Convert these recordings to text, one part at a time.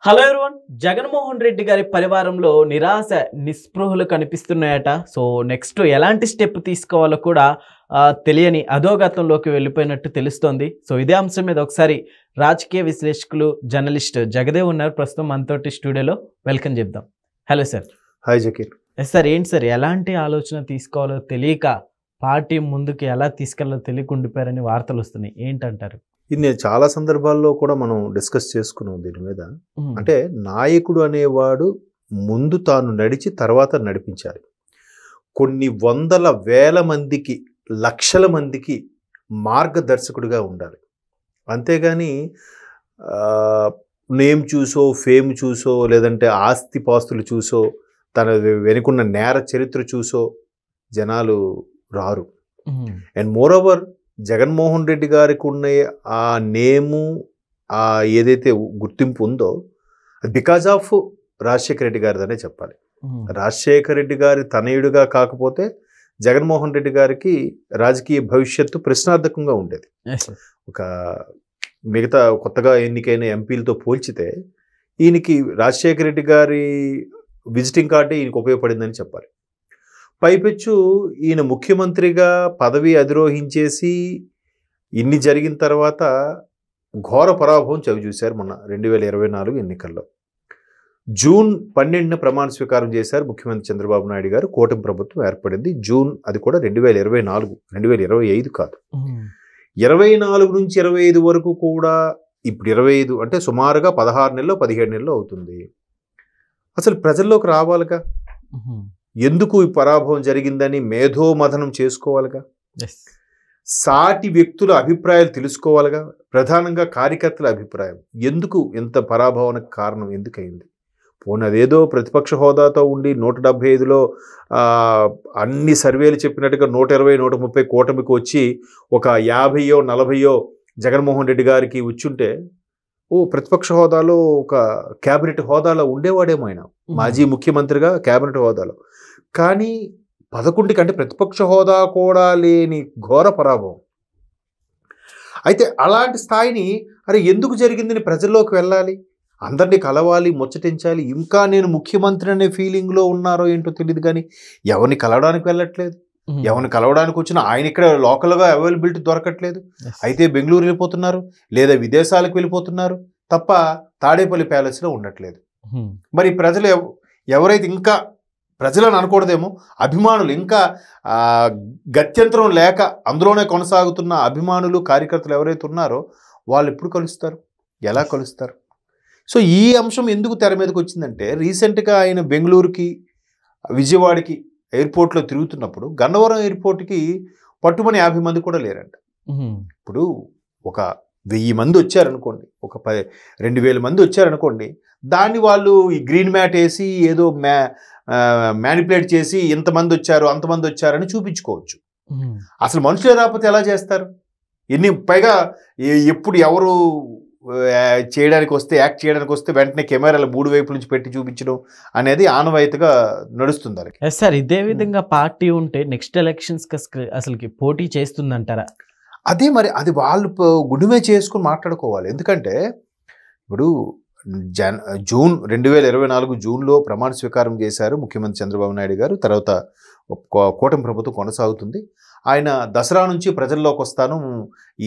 Hello everyone, Jaganmohan Reddy గారి పరివారంలో నిరాశ నిస్పృహలు కనిపిస్తున్నాయట. So next ఎలాంటి స్టెప్ తీసుకోవాలో కూడా తెలియని అధోగతంలోకి వెళ్ళిపోయినట్టు తెలుస్తోంది. సో ఇదే అంశం మీద ఒకసారి రాజకీయ విశ్లేషకులు జర్నలిస్ట్ జగదేవ్ ఉన్నారు ప్రస్తుతం మనతోటి స్టూడియోలో. వెల్కమ్ చెప్దాం. Hello sir. Hi Zakir. Sir, ఏంటి సార్, ఎలాంటి ఆలోచన తీసుకోవాలో తెలియక పార్టీ ముందుకు ఎలా తీసుకెళ్లాలో తెలియక ఉండిపోయారని వార్తలు వస్తున్నాయి, ఏంటంటారు? ఇది నేను చాలా సందర్భాల్లో కూడా మనం డిస్కస్ చేసుకున్నాం దీని మీద. అంటే నాయకుడు అనేవాడు ముందు తాను నడిచి తర్వాత నడిపించాలి. కొన్ని వందల వేల మందికి, లక్షల మందికి మార్గదర్శకుడిగా ఉండాలి. అంతేగాని నేమ్ చూసో, ఫేమ్ చూసో, లేదంటే ఆస్తి పాస్తులు చూసో, తన వెనుకున్న నేర చరిత్ర చూసో జనాలు రారు. And more over Jaganmohan Reddy గారికి ఉన్న ఆ నేము, ఆ ఏదైతే గుర్తింపు ఉందో బికాజ్ ఆఫ్ రాజశేఖర రెడ్డి గారిదనే చెప్పాలి. రాజశేఖర రెడ్డి గారి తనయుడిగా కాకపోతే జగన్మోహన్ రెడ్డి గారికి రాజకీయ భవిష్యత్తు ప్రశ్నార్థకంగా ఉండేది. ఒక మిగతా కొత్తగా ఎన్నికైన ఎంపీలతో పోల్చితే ఈయనకి రాజశేఖర రెడ్డి గారి విజిటింగ్ కార్డే ఈయనకు ఉపయోగపడిందని చెప్పాలి. పైపెచ్చు ఈయన ముఖ్యమంత్రిగా పదవి అధిరోహించేసి ఇన్ని జరిగిన తర్వాత ఘోర పరాభవం చవిచూశారు మొన్న 2024 ఎన్నికల్లో. జూన్ 12న ప్రమాణ స్వీకారం చేశారు ముఖ్యమంత్రి చంద్రబాబు నాయుడు గారు. కూటమి ప్రభుత్వం ఏర్పడింది జూన్, అది కూడా 2024, 2025 కాదు. 24 నుంచి 25 వరకు కూడా, ఇప్పుడు 25 అంటే సుమారుగా 16 నెలలో 17 నెలలు అవుతుంది. అసలు ప్రజల్లోకి రావాలిగా, ఎందుకు ఈ పరాభవం జరిగిందని మేధోమథనం చేసుకోవాలిగా, సాటి వ్యక్తుల అభిప్రాయాలు తెలుసుకోవాలిగా, ప్రధానంగా కార్యకర్తల అభిప్రాయం. ఎందుకు ఇంత పరాభవానికి కారణం ఎందుకయింది? పోనీ అదేదో ప్రతిపక్ష హోదాతో ఉండి 175లో అన్ని సర్వేలు చెప్పినట్టుగా 120, 130 కూటమికి వచ్చి ఒక 50, 40 జగన్మోహన్ రెడ్డి గారికి వచ్చుంటే ప్రతిపక్ష హోదాలో ఒక క్యాబినెట్ హోదాలో ఉండేవాడేమో ఆయన, మాజీ ముఖ్యమంత్రిగా క్యాబినెట్ హోదాలో. కానీ 11 కంటే ప్రతిపక్ష హోదా కూడా లేని ఘోర పరాభవం. అయితే అలాంటి స్థాయిని ఎందుకు జరిగిందని ప్రజల్లోకి వెళ్ళాలి, అందరినీ కలవాలి, ముచ్చటించాలి. ఇంకా నేను ముఖ్యమంత్రి అనే ఫీలింగ్లో ఉన్నారో ఏంటో తెలియదు, కానీ ఎవరిని కలవడానికి వెళ్ళట్లేదు. ఎవరిని కలవడానికి వచ్చినా ఆయన ఇక్కడ లోకల్గా అవైలబిలిటీ దొరకట్లేదు. అయితే బెంగళూరు వెళ్ళిపోతున్నారు, లేదా విదేశాలకు వెళ్ళిపోతున్నారు తప్ప తాడేపల్లి ప్యాలెస్లో ఉండట్లేదు. మరి ప్రజలు ఎవరైతే, ఇంకా ప్రజలను అనకూడదేమో, అభిమానులు ఇంకా గత్యంతరం లేక అందులోనే కొనసాగుతున్న అభిమానులు, కార్యకర్తలు ఎవరైతే ఉన్నారో వాళ్ళు ఎప్పుడు కలుస్తారు, ఎలా కలుస్తారు? సో ఈ అంశం ఎందుకు తెర మీదకి వచ్చిందంటే, రీసెంట్గా ఆయన బెంగళూరుకి, విజయవాడకి ఎయిర్పోర్ట్లో తిరుగుతున్నప్పుడు గన్నవరం ఎయిర్పోర్ట్కి పట్టుమని 50 మంది కూడా లేరంట. ఇప్పుడు ఒక 1000 మంది వచ్చారనుకోండి, ఒక 2000 మంది వచ్చారనుకోండి, దాన్ని వాళ్ళు ఈ గ్రీన్ మ్యాట్ వేసి ఏదో మ్యానిపులేట్ చేసి ఇంతమంది వచ్చారు, అంతమంది వచ్చారని చూపించుకోవచ్చు. అసలు మనుషులే రాకపోతే ఎలా చేస్తారు? పైగా ఎప్పుడు ఎవరు చేయడానికి వస్తే, యాక్ట్ చేయడానికి వస్తే వెంటనే కెమెరాలు 3 వైపుల నుంచి పెట్టి చూపించడం అనేది ఆనవాయితీగా నడుస్తుంది. సార్, ఇదే విధంగా పార్టీ ఉంటే నెక్స్ట్ ఎలక్షన్స్ అసలుకి పోటీ చేస్తుందంటారా? అదే మరి, అది వాళ్ళు గుడిమే చేసుకుని మాట్లాడుకోవాలి. ఎందుకంటే ఇప్పుడు జూన్ 2024 జూన్లో ప్రమాణ స్వీకారం చేశారు ముఖ్యమంత్రి చంద్రబాబు నాయుడు గారు. తర్వాత కూటమి ప్రభుత్వం కొనసాగుతుంది. ఆయన దసరా నుంచి ప్రజల్లోకి వస్తాను,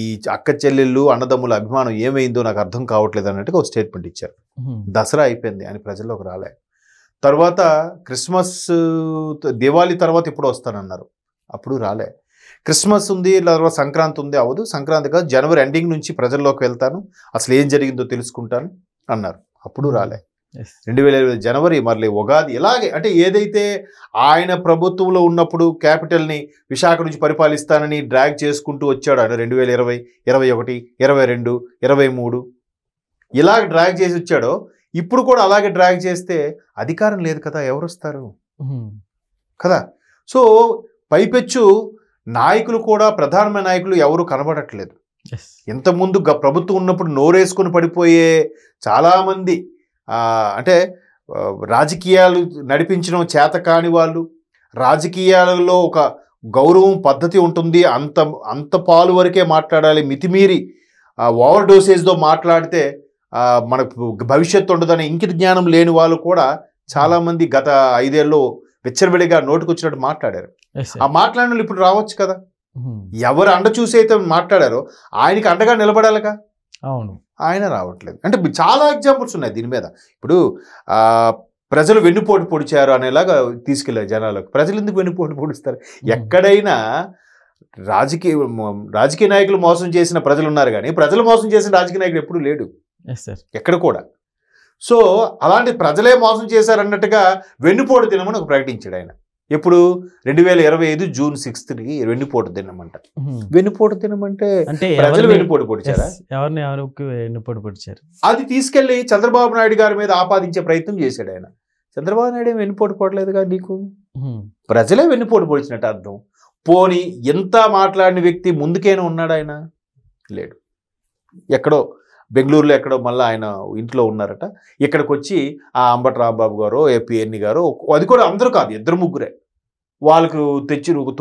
ఈ అక్క చెల్లెళ్ళు అన్నదమ్ముల అభిమానం ఏమైందో నాకు అర్థం కావట్లేదు అన్నట్టుగా ఒక స్టేట్మెంట్ ఇచ్చారు. దసరా అయిపోయింది, ఆయన ప్రజల్లోకి రాలే. తర్వాత క్రిస్మస్, దివాళీ తర్వాత ఇప్పుడు వస్తానన్నారు, అప్పుడు రాలే. క్రిస్మస్ ఉంది, తర్వాత సంక్రాంతి ఉంది, అవ్వదు. సంక్రాంతి కాదు, జనవరి ఎండింగ్ నుంచి ప్రజల్లోకి వెళ్తాను, అసలు ఏం జరిగిందో తెలుసుకుంటాను అన్నారు, అప్పుడు రాలే. 2020 జనవరి, మళ్ళీ ఉగాది, ఇలాగే. అంటే ఏదైతే ఆయన ప్రభుత్వంలో ఉన్నప్పుడు క్యాపిటల్ని విశాఖ నుంచి పరిపాలిస్తానని డ్రాగ్ చేసుకుంటూ వచ్చాడు ఆయన 2020, 21, 22, 23 ఇలాగ డ్రాగ్ చేసి వచ్చాడో, ఇప్పుడు కూడా అలాగే డ్రాగ్ చేస్తే అధికారం లేదు కదా, ఎవరు వస్తారు కదా? సో పైపెచ్చు నాయకులు కూడా, ప్రధానమైన నాయకులు ఎవరు కనబడట్లేదు. ఇంతకుముందు ప్రభుత్వం ఉన్నప్పుడు నోరేసుకుని పడిపోయే చాలామంది, అంటే రాజకీయాలు నడిపించడం చేత కాని వాళ్ళు, రాజకీయాలలో ఒక గౌరవం పద్ధతి ఉంటుంది, అంత పాలు వరకే మాట్లాడాలి, మితిమీరి ఓవర్ డోసేజ్తో మాట్లాడితే మనకు భవిష్యత్తు ఉండదనే ఇంకిత జ్ఞానం లేని వాళ్ళు కూడా చాలామంది గత 5 ఏళ్ళలో విచ్చలవిడిగా నోటుకొచ్చినట్టు మాట్లాడారు. ఆ మాట్లాడిన వాళ్ళు ఇప్పుడు రావచ్చు కదా. ఎవరు అండ చూసి అయితే మాట్లాడారో ఆయనకి అండగా నిలబడాలిగా. అవును, ఆయన రావట్లేదు. అంటే చాలా ఎగ్జాంపుల్స్ ఉన్నాయి దీని మీద. ఇప్పుడు ప్రజలు వెన్నుపోటు పొడిచారు అనేలాగా తీసుకెళ్లారు జనాలకు. ప్రజలు ఎందుకు వెన్నుపోటు పొడుస్తారు? ఎక్కడైనా రాజకీయ నాయకులు మోసం చేసిన ప్రజలు ఉన్నారు, కానీ ప్రజలు మోసం చేసిన రాజకీయ నాయకుడు ఎప్పుడు లేడు ఎక్కడ కూడా. సో అలాంటి ప్రజలే మోసం చేశారన్నట్టుగా వెన్నుపోటు దినమని ఒక ప్రకటించాడు ఆయన. ఎప్పుడు 2025 జూన్ 6th వెన్నుపోటు దినం అంట. వెన్నుపోటు దినం అంటే ప్రజలు వెన్నుపోటు పొడిచారా? ఎవరికి వెన్నుపోటు పొడిచారు? అది తీసుకెళ్లి చంద్రబాబు నాయుడు గారి మీద ఆపాదించే ప్రయత్నం చేశాడు ఆయన. చంద్రబాబు నాయుడు ఏం వెన్నుపోటు పొడలేదుగా నీకు, ప్రజలే వెన్నుపోటు పొడిచినట్టు అర్థం. పోనీ ఎంత మాట్లాడిన వ్యక్తి ముందుకైనా ఉన్నాడు ఆయన? లేడు. ఎక్కడో బెంగళూరులో ఎక్కడో మళ్ళీ ఆయన ఇంట్లో ఉన్నారట. ఇక్కడికి వచ్చి ఆ అంబటి రాంబాబు గారు, ఏపీఎన్ని గారు, అది కూడా అందరూ కాదు, 2-3 వాళ్ళకు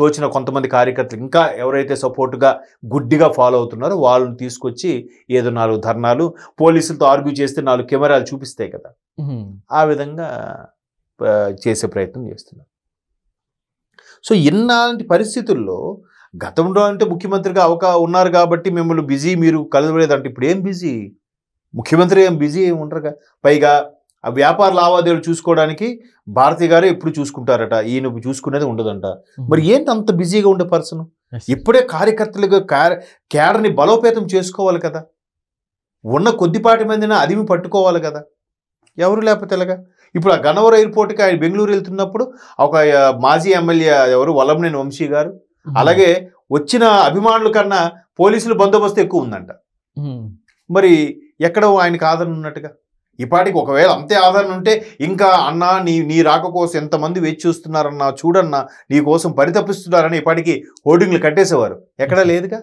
తోచిన కొంతమంది కార్యకర్తలు ఇంకా ఎవరైతే సపోర్టుగా గుడ్డిగా ఫాలో అవుతున్నారో వాళ్ళని తీసుకొచ్చి ఏదో 4 ధర్నాలు, పోలీసులతో ఆర్గ్యూ చేస్తే 4 కెమెరాలు చూపిస్తాయి కదా, ఆ విధంగా చేసే ప్రయత్నం చేస్తున్నారు. సో ఇన్నాంటి పరిస్థితుల్లో గతంలో అంటే ముఖ్యమంత్రిగా ఉన్నారు కాబట్టి మిమ్మల్ని బిజీ, మీరు కలవలేదంటే ఇప్పుడు ఏం బిజీ? ముఖ్యమంత్రి ఏం బిజీ ఏమి ఉంటారుగా. పైగా ఆ వ్యాపార లావాదేవీలు చూసుకోవడానికి భారతి గారే ఎప్పుడు చూసుకుంటారట, ఈయన చూసుకునేది ఉండదంట. మరి ఏంటి అంత బిజీగా ఉండే పర్సన్? ఇప్పుడే కార్యకర్తలుగా కేడర్ని బలోపేతం చేసుకోవాలి కదా, ఉన్న కొద్దిపాటి మందిని అదిమి పట్టుకోవాలి కదా, ఎవరు లేకపోతే ఎలాగా? ఇప్పుడు ఆ గన్నవరం ఎయిర్పోర్ట్కి ఆయన బెంగళూరు వెళ్తున్నప్పుడు ఒక మాజీ ఎమ్మెల్యే ఎవరు వల్లభనేని వంశీ గారు, అలాగే వచ్చిన అభిమానుల కన్నా పోలీసుల బందోబస్తు ఎక్కువ ఉందంట. మరి ఎక్కడో ఆయనకు ఆదరణ ఉన్నట్టుగా. ఇప్పటికి ఒకవేళ అంతే ఆదరణ ఉంటే ఇంకా అన్నా నీ రాక కోసం ఎంతమంది వేచి చూస్తున్నారన్నా, చూడన్నా నీ కోసం పరితపిస్తున్నారని ఇప్పటికి హోర్డింగ్లు కట్టేసేవారు. ఎక్కడా లేదుగా.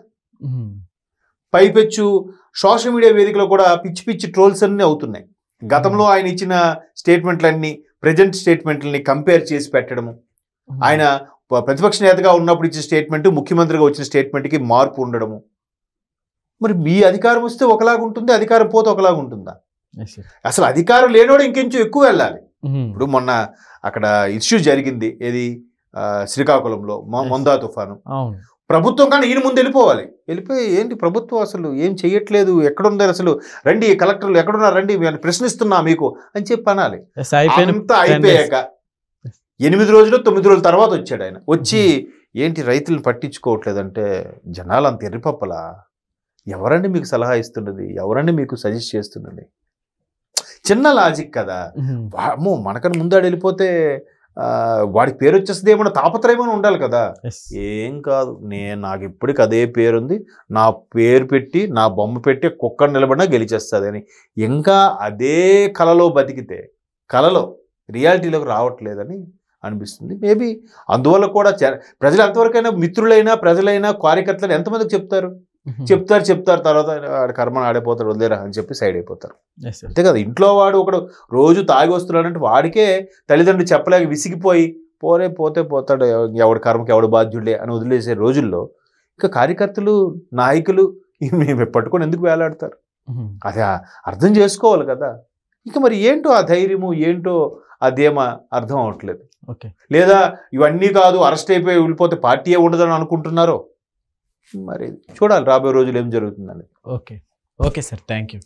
పైపెచ్చు సోషల్ మీడియా వేదికలో కూడా పిచ్చి పిచ్చి ట్రోల్స్ అన్నీ అవుతున్నాయి. గతంలో ఆయన ఇచ్చిన స్టేట్మెంట్లన్నీ ప్రజెంట్ స్టేట్మెంట్లని కంపేర్ చేసి పెట్టడము, ఆయన ప్రతిపక్ష నేతగా ఉన్నప్పుడు ఇచ్చిన స్టేట్మెంట్, ముఖ్యమంత్రిగా వచ్చిన స్టేట్మెంట్కి మార్పు ఉండడము. మరి మీ అధికారం వస్తే ఒకలాగా ఉంటుంది, అధికారం పోతే ఒకలాగా ఉంటుందా? అసలు అధికారం లేనోడు ఇంకొంచెం ఎక్కువ వెళ్ళాలి. ఇప్పుడు మొన్న అక్కడ ఇష్యూ జరిగింది, ఏది శ్రీకాకుళంలో మొందా తుఫాను. ప్రభుత్వం కానీ ఈయన ముందు వెళ్ళిపోయి ఏంటి ప్రభుత్వం అసలు ఏం చెయ్యట్లేదు, ఎక్కడుంది అసలు, రండి కలెక్టర్లు ఎక్కడున్నారు, రండి ప్రశ్నిస్తున్నా మీకు అని చెప్పి అనాలి. అంతా అయిపోయాక 8 రోజులు 9 రోజుల తర్వాత వచ్చాడు ఆయన. వచ్చి ఏంటి రైతులను పట్టించుకోవట్లేదంటే జనాలు అంత ఎర్రిపప్పలా? ఎవరండి మీకు సలహా ఇస్తున్నది, ఎవరండి మీకు సజెస్ట్ చేస్తున్నది? చిన్న లాజిక్ కదా. మనకన్నా ముందాడు వెళ్ళిపోతే వాడికి పేరు వచ్చేస్తుంది, ఏమన్నా తాపత్రయమని ఉండాలి కదా. ఏం కాదు, నాకు ఇప్పటికి అదే పేరుంది, నా పేరు పెట్టి నా బొమ్మ పెట్టి కుక్కర్ నిలబడినా గెలిచేస్తుంది అని ఇంకా అదే కళలో బతికితే, కళలో రియాలిటీలోకి రావట్లేదని అనిపిస్తుంది. మేబీ అందువల్ల కూడా ప్రజలు ఎంతవరకైనా మిత్రులైనా ప్రజలైనా కార్యకర్తలు ఎంతమందికి చెప్తారు తర్వాత ఆడ కర్మను ఆడిపోతాడు వదిలేరా అని చెప్పి సైడ్ అయిపోతారు. అంతే కదా. ఇంట్లో వాడు ఒకడు రోజు తాగి వస్తున్నాడంటే వాడికే తల్లిదండ్రులు చెప్పలేక విసిగిపోయి పోతే పోతాడు, ఎవడి కర్మకి ఎవడు బాధ్యుడే అని వదిలేసే రోజుల్లో ఇంకా కార్యకర్తలు నాయకులు మేము పట్టుకొని ఎందుకు వేలాడతారు? అది అర్థం చేసుకోవాలి కదా. ఇక మరి ఏంటో ఆ ధైర్యము, ఏంటో అదేమో అర్థం అవట్లేదు. లేదా ఇవన్నీ కాదు, అరెస్ట్ అయిపోయి వెళ్ళిపోతే పార్టీయే ఉండదని అనుకుంటున్నారో మరి చూడాలి రాబోయే రోజులు ఏం జరుగుతుందని. Okay sir, thank you.